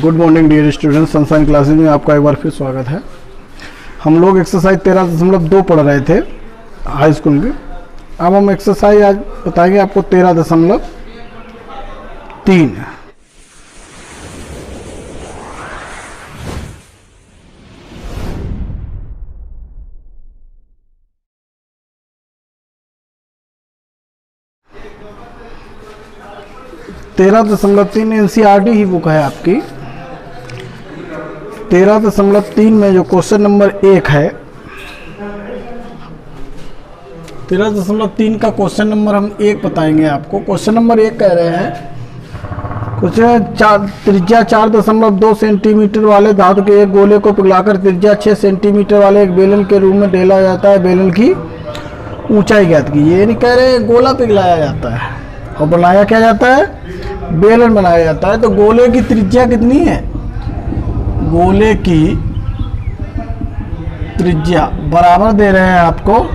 Good morning dear students, sunshine classes में आपका एक बार फिर स्वागत है। हम लोग एक्सरसाइज 13.2 पढ़ रहे थे हाई स्कूल में। अब हम एक्सरसाइज आज बताएंगे आपको 13.3। 13.3 एनसीईआरटी ही बुक है आपकी। 13.3 में जो क्वेश्चन नंबर 1 है, 13.3 का क्वेश्चन नंबर हम 1 बताएंगे आपको। क्वेश्चन नंबर 1 कह रहे हैं, क्वेश्चन त्रिज्या 4.2 सेंटीमीटर वाले धातु के एक गोले को पिघलाकर त्रिज्या 6 सेंटीमीटर वाले एक बेलन के रूप में ढेला जाता है। बेलन की ऊंचाई ज्ञात कीजिए। ये नहीं कह रहे गोला पिघलाया जाता है और बनाया क्या जाता है, बेलन बनाया जाता है। तो गोले की त्रिज्या कितनी है, गोले की त्रिज्या बराबर दे रहे हैं आपको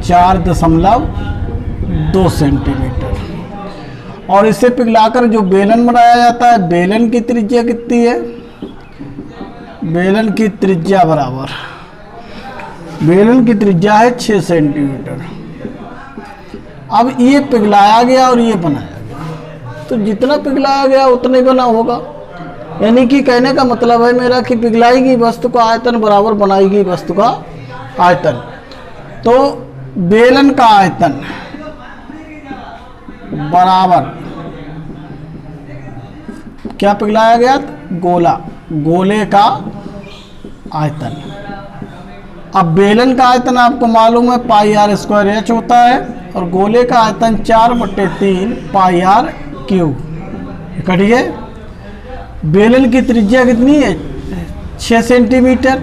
4.2 सेंटीमीटर। और इसे पिघलाकर जो बेलन बनाया जाता है, बेलन की त्रिज्या कितनी है, बेलन की त्रिज्या बराबर, बेलन की त्रिज्या है 6 सेंटीमीटर। अब ये पिघलाया गया और ये बनाया गया, तो जितना पिघलाया गया उतना ही बना होगा। यानी कि कहने का मतलब है मेरा कि पिघलाई गई वस्तु का आयतन बराबर बनाई गई वस्तु का आयतन। तो बेलन का आयतन बराबर क्या पिघलाया गया, गोला, गोले का आयतन। अब बेलन का आयतन आपको मालूम है πr² होता है और गोले का आयतन 4/3 πr³। कटिए, बेलन की त्रिज्या कितनी है 6 सेंटीमीटर,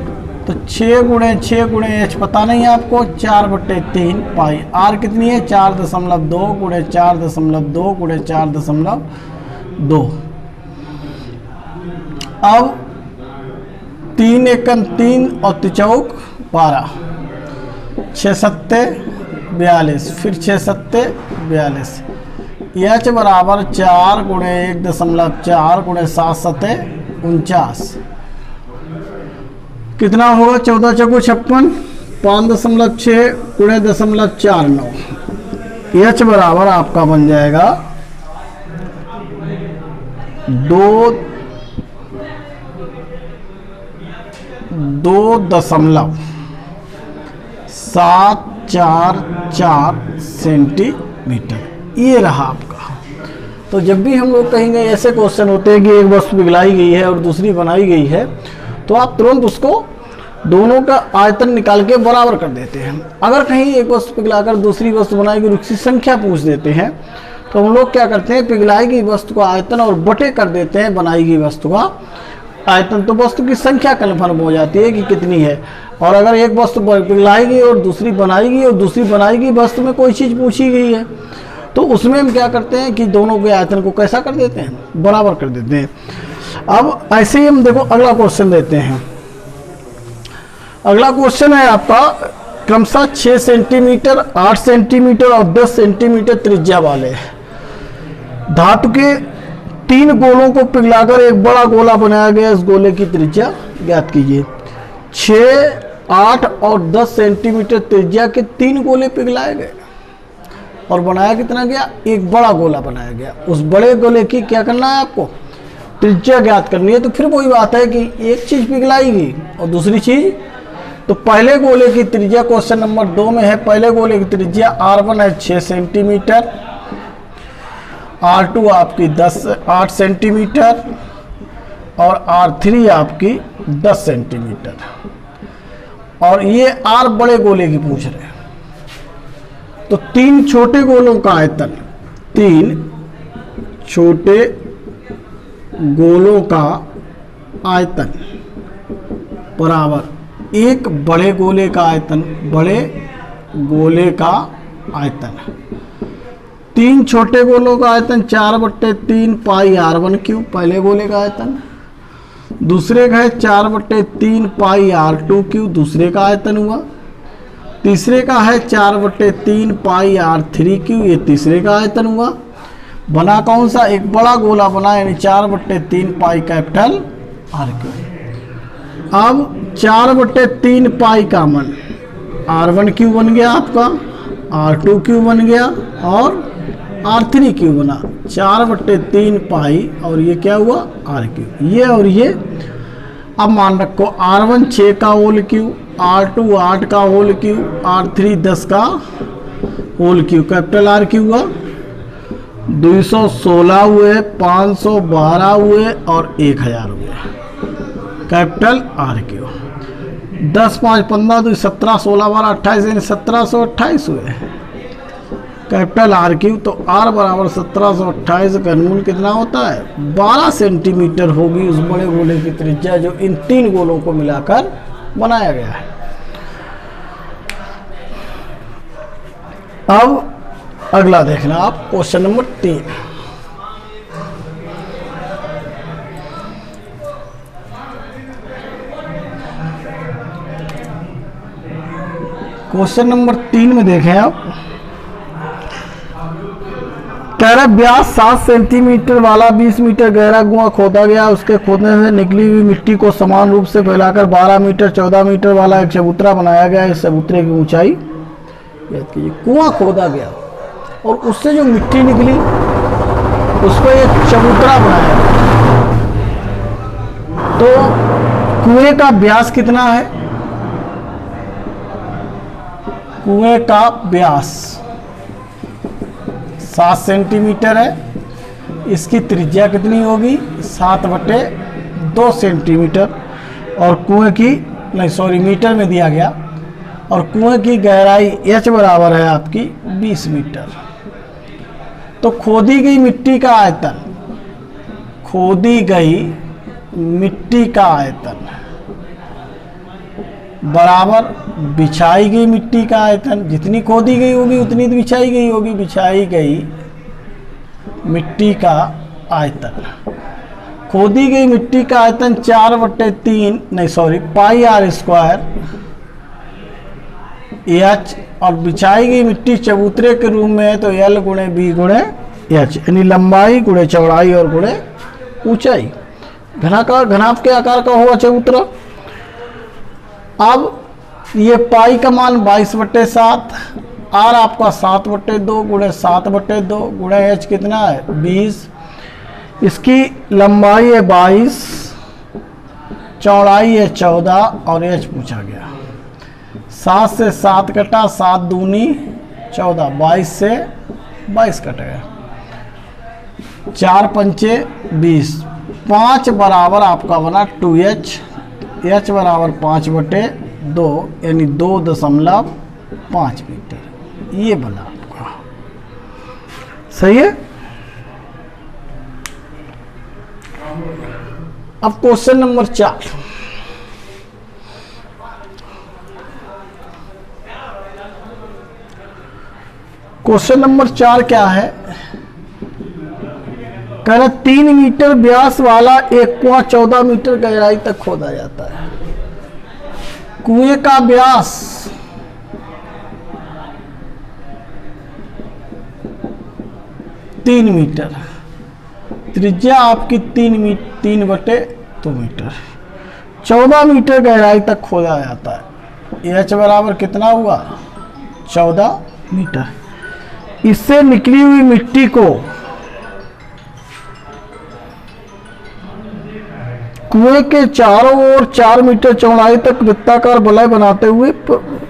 तो 6 × 6 × h पता नहीं है आपको, 4/3 पाई। आर कितनी है 4.2 × 4.2 × 4.2। अब 3 एकम 3 और 3 चौक 12, 6 सत्ते 42, फिर 6 सत्ते 42। h बराबर 4 × 1.4 × 7 सत्ते 49। कितना होगा, 14 चौको 56, 5.6 × 0.49। h बराबर आपका बन जाएगा 2.744 सेंटीमीटर। ये रहा आपका। तो जब भी हम लोग कहेंगे ऐसे क्वेश्चन होते हैं कि एक वस्तु पिघलाई गई है और दूसरी बनाई गई है, तो आप तुरंत उसको दोनों का आयतन निकाल के बराबर कर देते हैं। अगर कहीं एक वस्तु पिघलाकर दूसरी वस्तु बनाई गई उसकी संख्या पूछ देते हैं, तो हम लोग क्या करते हैं, पिघलाई गई वस्तु का आयतन और बटे कर देते हैं बनाई गई वस्तु का आयतन। तो वस्तु की संख्या कन्फर्म हो जाती है कि कितनी है। और अगर एक वस्तु पिघलाई गई और दूसरी बनाई गई और दूसरी बनाई गई वस्तु में कोई चीज़ पूछी गई है, तो उसमें हम क्या करते हैं कि दोनों के आयतन को कैसा कर देते हैं, बराबर कर देते हैं। अब ऐसे ही हम देखो अगला क्वेश्चन देते हैं। अगला क्वेश्चन है आपका क्रमशः 6 सेंटीमीटर, 8 सेंटीमीटर और 10 सेंटीमीटर त्रिज्या वाले धातु के 3 गोलों को पिघलाकर एक बड़ा गोला बनाया गया। इस गोले की त्रिज्या ज्ञात कीजिए। 6, 8 और 10 सेंटीमीटर त्रिज्या के 3 गोले पिघलाए गए और बनाया कितना गया, एक बड़ा गोला बनाया गया। उस बड़े गोले की क्या करना है आपको, त्रिज्या ज्ञात करनी है। तो फिर वही बात है कि एक चीज पिघलाई गई और दूसरी चीज, तो पहले गोले की त्रिज्या क्वेश्चन नंबर 2 में है, पहले गोले की त्रिज्या r1 है 6 सेंटीमीटर, r2 आपकी 8 सेंटीमीटर और r3 आपकी 10 सेंटीमीटर। और ये r बड़े गोले की पूछ रहे हैं। तो 3 छोटे गोलों का आयतन, 3 छोटे गोलों का आयतन बराबर एक बड़े गोले का आयतन, बड़े गोले का आयतन। 3 छोटे गोलों का आयतन 4/3 πr1³ पहले गोले का आयतन, दूसरे का है 4/3 πr2³ दूसरे का आयतन हुआ, तीसरे का है 4/3 πr3³ ये तीसरे का आयतन हुआ, बना कौन सा, एक बड़ा गोला बना, यानी 4/3 पाई कैपिटल आर क्यू। अब 4/3 पाई का मन R1 क्यू बन गया आपका, R2 क्यू बन गया और R3 क्यू बना। 4/3 पाई और ये क्या हुआ आर क्यू, ये और ये। अब मान रखो R1 6 का होल क्यू, R2 8 का होल क्यू, R3 10 का whole cube, capital R cube हुआ। 216 हुए, 512 हुए और 1000 हुए, कैपिटल आर क्यू। 10 5 15 2 17 16 12 28 यानी 1728 हुए, कैपिटल आर क्यू। तो आर बराबर 1728 का घनमूल कितना होता है 12 सेंटीमीटर होगी उस बड़े गोले की त्रिज्या जो इन 3 गोलों को मिलाकर बनाया गया है। अब अगला देखना आप क्वेश्चन नंबर 3। क्वेश्चन नंबर 3 में देखें आप, कह रहे व्यास 7 सेंटीमीटर वाला 20 मीटर गहरा कुआं खोदा गया। उसके खोदने से निकली हुई मिट्टी को समान रूप से फैलाकर 12 मीटर 14 मीटर वाला एक चबूतरा बनाया गया। इस चबूतरे की ऊंचाई, याद कीजिए, कुआं खोदा गया और उससे जो मिट्टी निकली उसको एक चबूतरा बनाया गया। तो कुएं का व्यास कितना है, कुएं का व्यास 7 सेंटीमीटर है। इसकी त्रिज्या कितनी होगी 7/2 सेंटीमीटर और कुएं की मीटर में दिया गया। और कुएं की गहराई h बराबर है आपकी 20 मीटर। तो खोदी गई मिट्टी का आयतन, खोदी गई मिट्टी का आयतन बराबर बिछाई गई मिट्टी का आयतन। जितनी खोदी गई होगी उतनी तो बिछाई गई होगी। बिछाई गई मिट्टी का आयतन, खोदी गई मिट्टी का आयतन 4/3 पाई आर स्क्वायर एच, और बिछाई गई मिट्टी चबूतरे के रूप में है तो L गुणे B गुणे एच, यानी लंबाई गुणे चौड़ाई और गुणे ऊंचाई। घनाभ के आकार का हुआ चबूतरा। अब ये पाई का मान 22/7, आर आपका 7/2 गुणे 7/2 गुणे एच कितना है 20। इसकी लंबाई है 22, चौड़ाई है 14 और एच पूछा गया। 7 से 7 कटा, 7 दूनी 14, 22 से 22 कट गया, 4 पंचे 20, 5 बराबर आपका बना 2h, h बराबर 5/2 यानी 2.5 मीटर, ये बना आपका। सही है। अब क्वेश्चन नंबर 4। क्वेश्चन नंबर 4 क्या है, कह रहा 3 मीटर व्यास वाला एक कुआं 14 मीटर गहराई तक खोदा जाता है। कुएं का व्यास तीन मीटर, त्रिज्या आपकी 3/2 मीटर, 14 मीटर गहराई तक खोदा जाता है। एच बराबर कितना हुआ 14 मीटर। इससे निकली हुई मिट्टी को कुएं के चारों ओर 4 मीटर चौड़ाई तक वृत्ताकार वलय बनाते हुए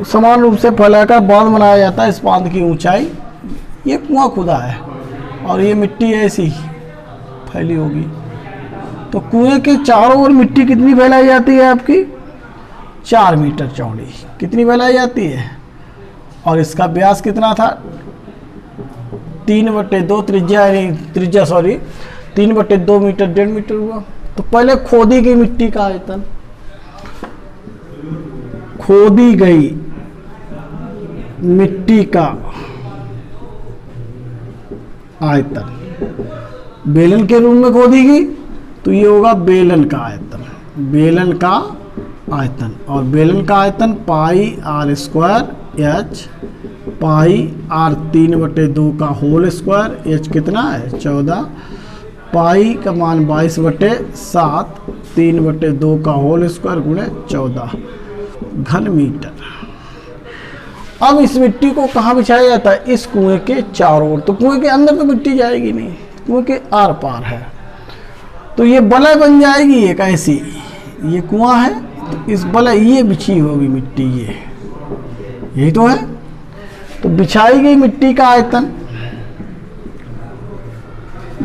समान रूप से फैलाकर बांध बनाया जाता है। इस बांध की ऊंचाई, ये कुआं खुदा है और ये मिट्टी ऐसी फैली होगी। तो कुएं के चारों ओर मिट्टी कितनी फैलाई जाती है आपकी 4 मीटर चौड़ी, कितनी फैलाई जाती है। और इसका व्यास कितना था 3/2, त्रिज्या 3/2 मीटर, 1.5 मीटर हुआ। तो पहले खोदी गई मिट्टी का आयतन, खोदी गई मिट्टी का आयतन, बेलन के रूप में खोदी गई तो ये होगा बेलन का आयतन, बेलन का आयतन। और बेलन का आयतन pi r square h pi r 3/2 का होल स्क्वायर, h कितना है 14, पाई का मान 22/7 3/2 का होल स्क्वायर गुणे 14 घन मीटर। अब इस मिट्टी को कहाँ बिछाया जाता है? इस कुएं के चारों ओर। तो कुएं के अंदर तो मिट्टी जाएगी नहीं, कुएं के आर पार है, तो ये बलय बन जाएगी एक ऐसी। ये कुआं है तो इस बलय ये बिछी होगी मिट्टी, ये यही तो है। तो बिछाई गई मिट्टी का आयतन,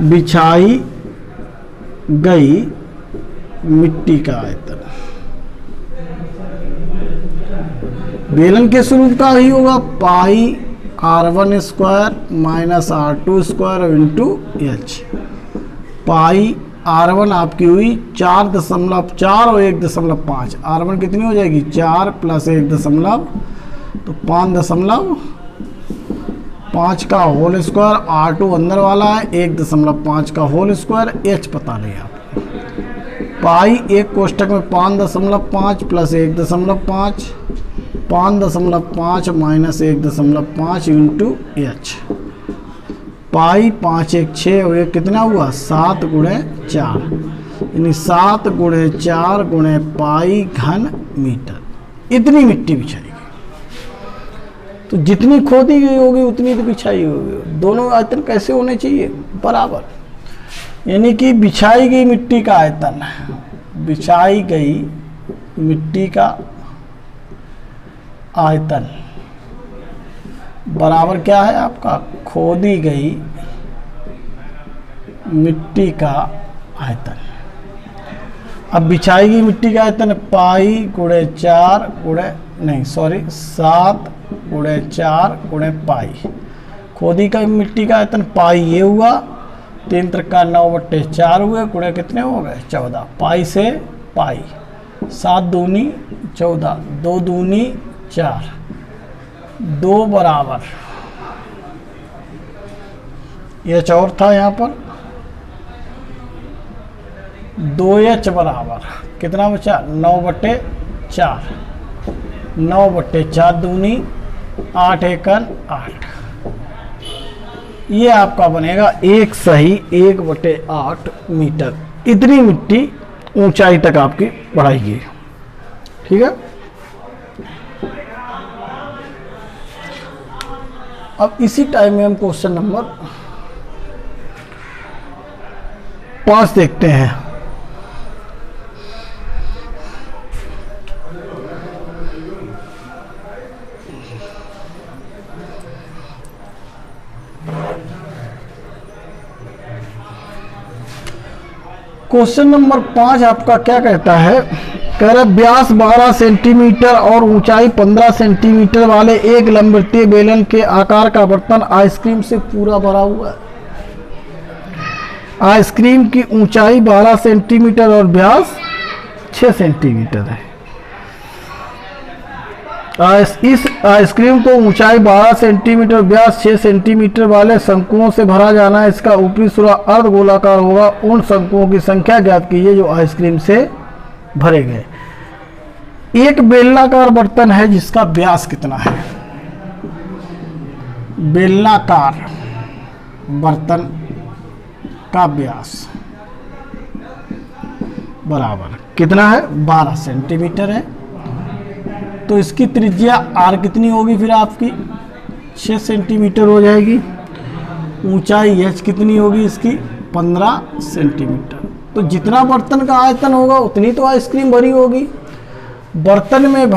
बिछाई गई मिट्टी का आयतन बेलन के स्वरूप का ही होगा, pi r1 square minus r2 square into h. Pi r1 आपकी हुई 4.4 और 1.5, r1 कितनी हो जाएगी 4 प्लस 1 दशमलव, तो 5.5 का होल स्क्वायर, r2 अंदर वाला है 1.5 का होल स्क्वायर, h पता नहीं आप। पाई एक कोष्टक में 5.5 प्लस 1.5, 5.5 माइनस 1.5 इंटू एच। पाई 5 1 6 और ये कितना हुआ 7 गुणे 4, यानी 7 गुणे 4 गुणे पाई घन मीटर। इतनी मिट्टी बिछाई गई। तो जितनी खोदी गई होगी उतनी तो बिछाई होगी। दोनों आयतन कैसे होने चाहिए? बराबर। यानी कि बिछाई गई मिट्टी का आयतन, बिछाई गई मिट्टी का आयतन बराबर क्या है आपका? खोदी गई मिट्टी का आयतन। अब बिछाई गई मिट्टी का आयतन पाई गुणे 4 गुणे 7 गुणे 4 गुणे पाई। खोदी का मिट्टी का आयतन पाई ये हुआ, 3 त्रिका 9/4 हुए, गुणे कितने हो गए 14। पाई से पाई 7 दूनी 14, 2 दूनी 4, 2 बराबर एच और था यहाँ पर 2h बराबर कितना बचा 9/4, 9/4 दूनी 8 एकन 8। ये आपका बनेगा एक सही 1/8 मीटर। इतनी मिट्टी ऊंचाई तक आपकी बढ़ाई गई। ठीक है। अब इसी टाइम में हम क्वेश्चन नंबर 5 देखते हैं। क्वेश्चन नंबर 5 आपका क्या कहता है? कह रहा व्यास 12 सेंटीमीटर और ऊंचाई 15 सेंटीमीटर वाले एक लंबवृत्तीय बेलन के आकार का बर्तन आइसक्रीम से पूरा भरा हुआ है। आइसक्रीम की ऊंचाई 12 सेंटीमीटर और व्यास 6 सेंटीमीटर है। इस आइसक्रीम को ऊंचाई 12 सेंटीमीटर व्यास 6 सेंटीमीटर वाले शंकुओं से भरा जाना है। इसका ऊपरी सिरा अर्ध गोलाकार होगा। उन शंकुओं की संख्या ज्ञात कीजिए जो आइसक्रीम से भरे गए। एक बेलनाकार बर्तन है जिसका व्यास कितना है? बेलनाकार बर्तन का व्यास बराबर कितना है? 12 सेंटीमीटर है। तो इसकी त्रिज्या r कितनी होगी फिर आपकी? 6 सेंटीमीटर हो जाएगी। ऊंचाई h कितनी होगी इसकी? 15 सेंटीमीटर। तो जितना बर्तन का आयतन होगा उतनी तो आइसक्रीम भरी होगी। बर्तन में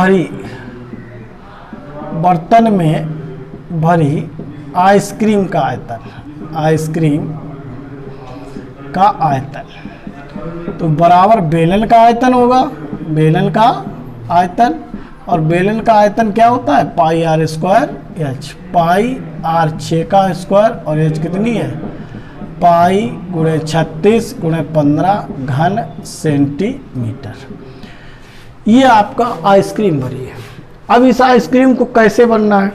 भरी आइसक्रीम का आयतन, आइसक्रीम का आयतन तो बराबर बेलन का आयतन होगा। बेलन का आयतन, और बेलन का आयतन क्या होता है? पाई r square h. Pi r 6 का स्क्वायर और एच कितनी है? पाई गुणे 36 गुणे 15 घन सेंटीमीटर। ये आपका आइसक्रीम भरी है। अब इस आइसक्रीम को कैसे बनना है?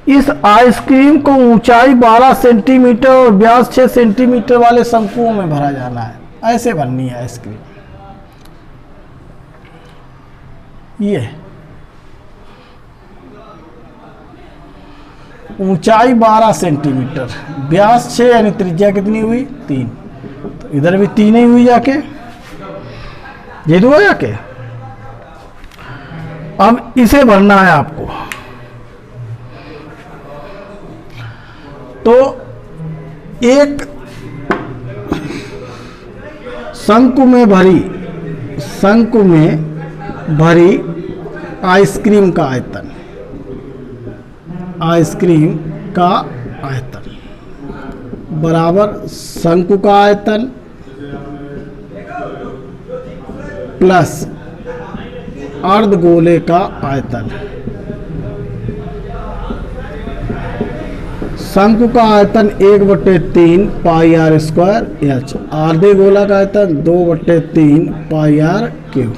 इस आइसक्रीम को ऊंचाई 12 सेंटीमीटर और व्यास 6 सेंटीमीटर वाले शंकुओं में भरा जाना है। ऐसे बननी है आइसक्रीम। ये ऊंचाई 12 सेंटीमीटर, व्यास 6 यानी त्रिज्या कितनी हुई 3, तो इधर भी 3 ही हुई जाके, ये दो जाके। अब इसे भरना है आपको, तो एक शंकु में भरी आइसक्रीम का आयतन, आइसक्रीम का आयतन बराबर शंकु का आयतन प्लस अर्धगोले का आयतन। शंकु का आयतन 1/3 पाई आर स्क्वायर एच, आधे गोला का आयतन 2/3 pi r cube.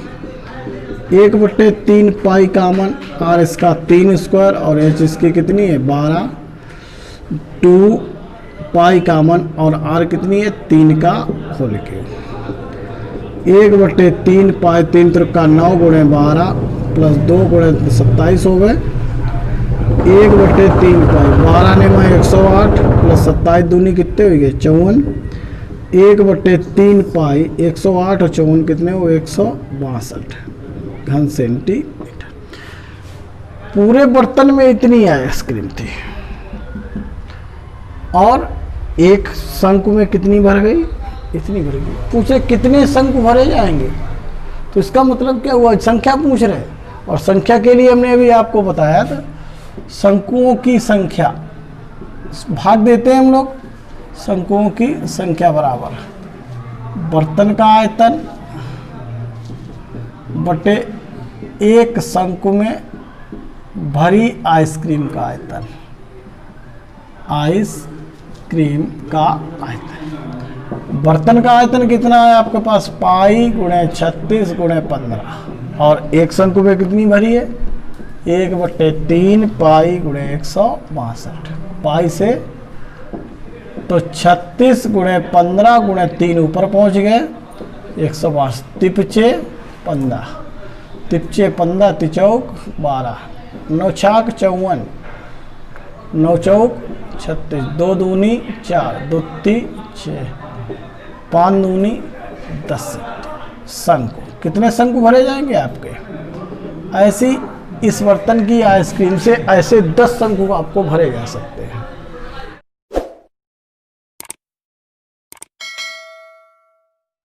1/3 pi common, r इसका 3 स्क्वायर और एच इसकी कितनी है 12, 2 पाई कामन और आर कितनी है 3 का होल क्यूब। 1/3 पाई 3 त्रिका 9 गुणे 12 प्लस 2 गुणे 27 हो गए। 1/3 पाई 12 ने मैं 108 प्लस 27 दूनी कितने हो गए 54। 1/3 पाई 108 और 54 कितने हो 162 घन सेंटीमीटर। पूरे बर्तन में इतनी आइसक्रीम थी और एक शंकु में कितनी भर गई, इतनी भर गई। पूछे कितने शंकु भरे जाएंगे, तो इसका मतलब क्या हुआ, संख्या पूछ रहे। और संख्या के लिए हमने अभी आपको बताया था शंकुओं की संख्या भाग देते हैं हम लोग, शंकुओं की संख्या बराबर बर्तन का आयतन बटे एक शंकु में भरी आइसक्रीम का आयतन, आइसक्रीम का आयतन। बर्तन का आयतन कितना है आपके पास पाई गुणे 36 गुणे 15 और एक शंकु में कितनी भरी है 1/3 पाई गुणे 162 पाई से, तो 36 गुणे 15 गुणे 3 ऊपर पहुंच गए 162, तिपचे 15, तिपचे 15 तिचौक 12, 9 छाक 54, 9 चौक 36, 2 दूनी 4, 2 ती 6, 5 दूनी 10 शंकु। कितने शंकु भरे जाएंगे आपके, ऐसी इस बर्तन की आइसक्रीम से ऐसे 10 शंकु आपको भरे जा सकते हैं।